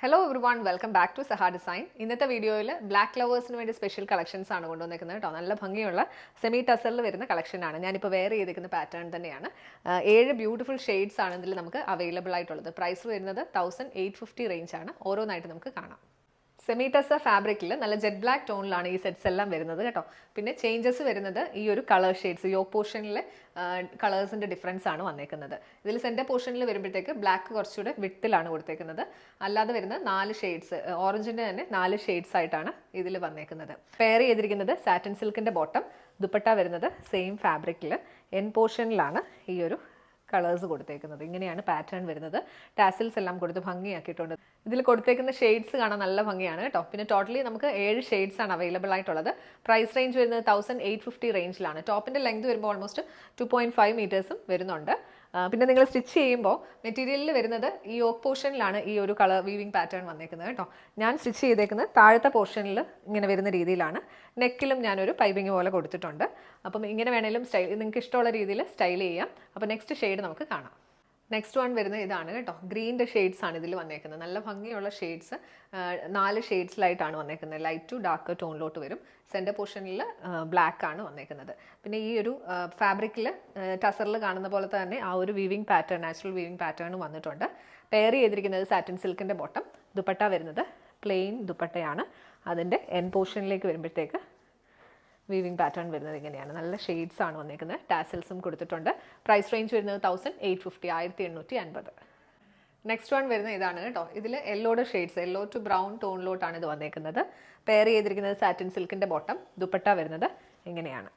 Hello everyone, welcome back to Saha Design. ഇന്നത്തെ വീഡിയോയിൽ black ലവേഴ്സിന് വേണ്ടി സ്പെഷ്യൽ കളക്ഷൻസ് ആണ് കൊണ്ടുവന്നിരിക്കുന്നത് കേട്ടോ. നല്ല ഭംഗിയുള്ള സെമി ടസറിൽ വരുന്ന കളക്ഷനാണ്. ഞാനിപ്പോൾ വെയർ ചെയ്തിരിക്കുന്ന പാറ്റേൺ തന്നെയാണ്. 7 ബ്യൂട്ടിഫുൾ ഷെയ്ഡ്സ് ആണ് ഇതിൽ നമുക്ക് അവൈലബിൾ ആയിട്ടുള്ളത്. പ്രൈസ് വരുന്നത് 1850 റേഞ്ച് ആണ്. ഓരോന്നായിട്ട് നമുക്ക് കാണാം. സെമി ടസർ ഫാബ്രിക്കിൽ നല്ല ജെറ്റ് ബ്ലാക്ക് ടോണിലാണ് ഈ സെറ്റ്സ് എല്ലാം വരുന്നത് കേട്ടോ. പിന്നെ ചേഞ്ചസ് വരുന്നത് ഈ ഒരു കളർ ഷെയ്ഡ്സ് യോക്ക് പോർഷനിലെ കളേഴ്സിൻ്റെ ഡിഫറൻസ് ആണ് വന്നേക്കുന്നത്. ഇതിൽ സെൻറ്റർ പോർഷനിൽ വരുമ്പോഴത്തേക്ക് ബ്ലാക്ക് കുറച്ചുകൂടെ വിട്ടിലാണ് കൊടുത്തേക്കുന്നത്. അല്ലാതെ വരുന്ന 4 ഷെയ്ഡ്സ് ഓറഞ്ചിൻ്റെ തന്നെ 4 ഷെയ്ഡ്സ് ആയിട്ടാണ് ഇതിൽ വന്നേക്കുന്നത്. പെയർ ചെയ്തിരിക്കുന്നത് സാറ്റിൻ സിൽക്കിൻ്റെ ബോട്ടം, ദുപ്പട്ട വരുന്നത് സെയിം ഫാബ്രിക്കിൽ എൻ പോർഷനിലാണ് ഈ ഒരു കളേഴ്സ് കൊടുത്തേക്കുന്നത്. ഇങ്ങനെയാണ് പാറ്റേൺ വരുന്നത്. ടാസിൽസ് എല്ലാം കൊടുത്ത് ഭംഗിയാക്കിയിട്ടുണ്ട്. ഇതിൽ കൊടുത്തേക്കുന്ന ഷെയ്ഡ്സ് കാണാൻ നല്ല ഭംഗിയാണ് കേട്ടോ. പിന്നെ ടോട്ടലി നമുക്ക് 7 ഷെയ്ഡ്സ് ആണ് അവൈലബിൾ ആയിട്ടുള്ളത്. പ്രൈസ് റേഞ്ച് വരുന്നത് 1850 റേഞ്ചിലാണ്. ടോപ്പിൻ്റെ ലെങ്ത് വരുമ്പോൾ ഓൾമോസ്റ്റ് 2.5 മീറ്റേഴ്സും വരുന്നുണ്ട്. പിന്നെ നിങ്ങൾ സ്റ്റിച്ച് ചെയ്യുമ്പോൾ മെറ്റീരിയലിൽ വരുന്നത് ഈ യോക്ക് പോർഷനിലാണ് ഈ ഒരു കളർ വീവിങ് പാറ്റേൺ വന്നേക്കുന്നത് കേട്ടോ. ഞാൻ സ്റ്റിച്ച് ചെയ്തേക്കുന്നത് താഴത്തെ പോർഷനിൽ ഇങ്ങനെ വരുന്ന രീതിയിലാണ്. നെക്കിലും ഞാനൊരു പൈപ്പിംഗ് പോലെ കൊടുത്തിട്ടുണ്ട്. അപ്പം ഇങ്ങനെ വേണേലും സ്റ്റൈൽ നിങ്ങൾക്ക് ഇഷ്ടമുള്ള രീതിയിൽ സ്റ്റൈൽ ചെയ്യാം. അപ്പോൾ നെക്സ്റ്റ് ഷെയ്ഡ് നമുക്ക് കാണാം. നെക്സ്റ്റ് വൺ വരുന്നത് ഇതാണ് കേട്ടോ. ഗ്രീൻ്റെ ഷെയ്ഡ്സ് ആണ് ഇതിൽ വന്നേക്കുന്നത്. നല്ല ഭംഗിയുള്ള ഷെയ്ഡ്സ് 4 ഷെയ്ഡ്സിലായിട്ടാണ് വന്നേക്കുന്നത്. ലൈറ്റ് ടു ഡാർക്ക് ടോണിലോട്ട് വരും. സെൻറ്റർ പോർഷനിൽ ബ്ലാക്ക് ആണ് വന്നേക്കുന്നത്. പിന്നെ ഈ ഒരു ഫാബ്രിക്കിൽ ടസറിൽ കാണുന്ന പോലെ തന്നെ ആ ഒരു weaving pattern, natural weaving pattern വന്നിട്ടുണ്ട്. പെയർ ചെയ്തിരിക്കുന്നത് സാറ്റിൻ സിൽക്കിൻ്റെ ബോട്ടം, ദുപ്പട്ട വരുന്നത് പ്ലെയിൻ ദുപ്പട്ടയാണ്. അതിൻ്റെ എൻ പോർഷനിലേക്ക് വരുമ്പോഴത്തേക്ക് വീവിങ് പാറ്റേൺ വരുന്നത് ഇങ്ങനെയാണ്. നല്ല ഷെയ്ഡ്സ് ആണ് വന്നേക്കുന്നത്. ടാസിൽസും കൊടുത്തിട്ടുണ്ട്. പ്രൈസ് റേഞ്ച് വരുന്നത് 1850 1850. നെക്സ്റ്റ് വൺ വരുന്നത് ഇതാണ് കേട്ടോ. ഇതിൽ യെല്ലോയുടെ ഷെയ്ഡ്സ്, യെല്ലോ ടു ബ്രൗൺ ടോണിലോട്ടാണ് ഇത് വന്നേക്കുന്നത്. പെയർ ചെയ്തിരിക്കുന്നത് സാറ്റിൻ സിൽക്കിൻ്റെ ബോട്ടം, ദുപ്പട്ട വരുന്നത് ഇങ്ങനെയാണ്.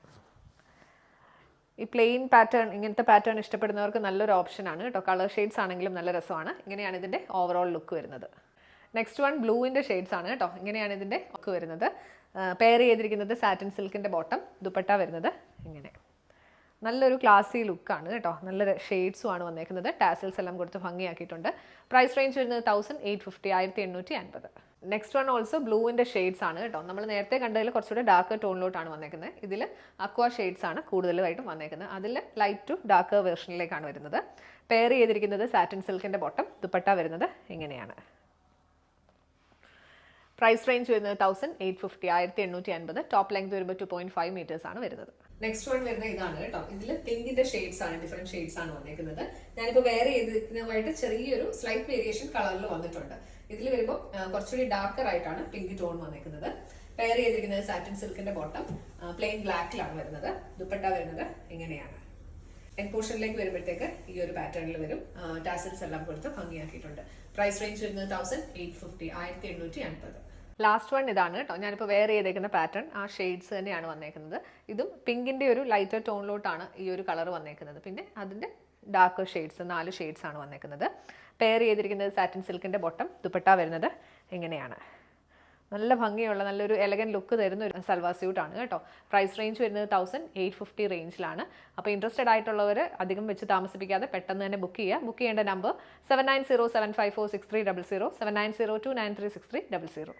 ഈ പ്ലെയിൻ പാറ്റേൺ, ഇങ്ങനത്തെ പാറ്റേൺ ഇഷ്ടപ്പെടുന്നവർക്ക് നല്ലൊരു ഓപ്ഷനാണ് കേട്ടോ. കളർ ഷെയ്ഡ്സ് ആണെങ്കിലും നല്ല രസമാണ്. ഇങ്ങനെയാണ് ഇതിൻ്റെ ഓവറോൾ ലുക്ക് വരുന്നത്. നെക്സ്റ്റ് വൺ ബ്ലൂവിൻ്റെ ഷെയ്ഡ്സ് ആണ് കേട്ടോ. ഇങ്ങനെയാണ് ഇതിൻ്റെ ലുക്ക് വരുന്നത്. പെയർ ചെയ്തിരിക്കുന്നത് സാറ്റിൻ സിൽക്കിൻ്റെ ബോട്ടം, ദുപ്പട്ട വരുന്നത് ഇങ്ങനെ. നല്ലൊരു ക്ലാസി ലുക്കാണ് കേട്ടോ. നല്ല ഷെയ്ഡ്സും ആണ് വന്നേക്കുന്നത്. ടാസിൽസ് എല്ലാം കൊടുത്ത് ഭംഗിയാക്കിയിട്ടുണ്ട്. പ്രൈസ് റേഞ്ച് വരുന്നത് 1850 1850. നെക്സ്റ്റ് വൺ ഓൾസോ ബ്ലൂവിൻ്റെ ഷെയ്ഡ്സ് ആണ് കേട്ടോ. നമ്മൾ നേരത്തെ കണ്ടതിൽ കുറച്ചുകൂടെ ഡാർക്ക് ടോണിലോട്ടാണ് വന്നേക്കുന്നത്. ഇതിൽ അക്വാ ഷെയ്ഡ്സ് ആണ് കൂടുതലായിട്ടും വന്നേക്കുന്നത്. അതിൽ ലൈറ്റ് ടു ഡാർക്ക് വേർഷനിലേക്കാണ് വരുന്നത്. പെയർ ചെയ്തിരിക്കുന്നത് സാറ്റിൻ സിൽക്കിൻ്റെ ബോട്ടം, ദുപ്പട്ട വരുന്നത് ഇങ്ങനെയാണ്. പ്രൈസ് റേഞ്ച് വരുന്നത് 1850 1850. ടോപ്പ് ലെങ്ത് വരുമ്പോൾ 2.5 മീറ്റേഴ്സ് ആണ് വരുന്നത്. നെക്സ്റ്റ് വൺ വരുന്നത് ഇതാണ് കേട്ടോ. ഇതിൽ പിങ്കിന്റെ ഷെയ്ഡ്സ് ആണ്, ഡിഫറെന്റ് ഷെയ്ഡ്സ് ആണ് വന്നിരിക്കുന്നത്. ഞാനിപ്പോൾ വേറെ ചെയ്തിരിക്കുന്നതുമായിട്ട് ചെറിയൊരു സ്ലൈറ്റ് വേരിയേഷൻ കളറിൽ വന്നിട്ടുണ്ട്. ഇതിൽ വരുമ്പോൾ കുറച്ചുകൂടി ഡാർക്കർ ആയിട്ടാണ് പിങ്ക് ടോൺ വന്നിരിക്കുന്നത്. പെയർ ചെയ്തിരിക്കുന്നത് സാറ്റിൻ സിൽക്കിന്റെ ബോട്ടം, പ്ലെയിൻ ബ്ലാക്കിലാണ് വരുന്നത്. ദുപ്പട്ട വരുന്നത് ഇങ്ങനെയാണ്. എൻ പോർഷനിലേക്ക് വരുമ്പോഴത്തേക്ക് ഈ ഒരു പാറ്റേണിൽ വരും. ടാസിൽസ് എല്ലാം കൊടുത്ത് ഭംഗിയാക്കിയിട്ടുണ്ട്. പ്രൈസ് റേഞ്ച് വരുന്നത് 1850 1850. ലാസ്റ്റ് വൺ ഇതാണ് കേട്ടോ. ഞാനിപ്പോൾ വെയർ ചെയ്തേക്കുന്ന പാറ്റേൺ ആ ഷെയ്ഡ്സ് തന്നെയാണ് വന്നേക്കുന്നത്. ഇതും പിങ്കിൻ്റെ ഒരു ലൈറ്റർ ടോണിലോട്ടാണ് ഈ ഒരു കളർ വന്നേക്കുന്നത്. പിന്നെ അതിൻ്റെ ഡാർക്ക് ഷെയ്ഡ്സ് 4 ഷെയ്ഡ്സ് ആണ് വന്നേക്കുന്നത്. പെയർ ചെയ്തിരിക്കുന്നത് സാറ്റിൻ സിൽക്കിൻ്റെ ബോട്ടം, ദുപ്പട്ട വരുന്നത് ഇങ്ങനെയാണ്. നല്ല ഭംഗിയുള്ള നല്ലൊരു എലഗൻറ്റ് ലുക്ക് തരുന്ന ഒരു സൽവാർ സ്യൂട്ടാണ് കേട്ടോ. പ്രൈസ് റേഞ്ച് വരുന്നത് 1850 റേഞ്ചിലാണ്. അപ്പോൾ ഇൻട്രസ്റ്റഡ് ആയിട്ടുള്ളവർ അധികം വെച്ച് താമസിപ്പിക്കാതെ പെട്ടെന്ന് തന്നെ ബുക്ക് ചെയ്യുക. ബുക്ക് ചെയ്യേണ്ട നമ്പർ 7907546300 7902936300.